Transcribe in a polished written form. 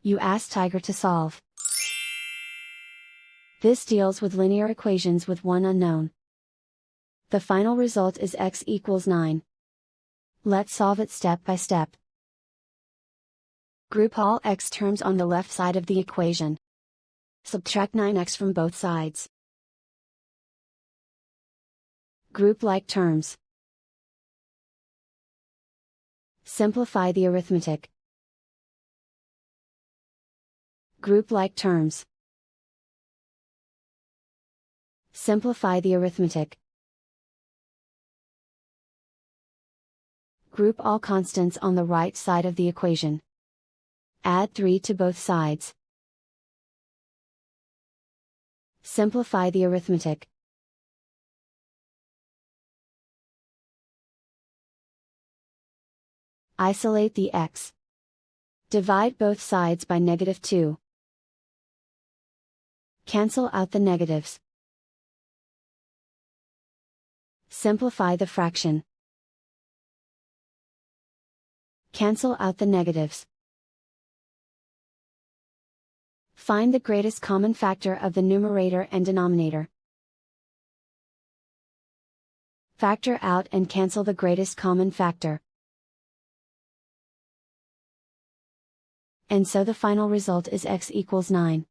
You ask Tiger to solve. This deals with linear equations with one unknown. The final result is x equals 9. Let's solve it step by step. Group all x terms on the left side of the equation. Subtract 9x from both sides. Group like terms. Simplify the arithmetic. Group like terms. Simplify the arithmetic. Group all constants on the right side of the equation. Add 3 to both sides. Simplify the arithmetic. Isolate the x. Divide both sides by -2. Cancel out the negatives. Simplify the fraction. Cancel out the negatives. Find the greatest common factor of the numerator and denominator. Factor out and cancel the greatest common factor. And so the final result is x equals 9.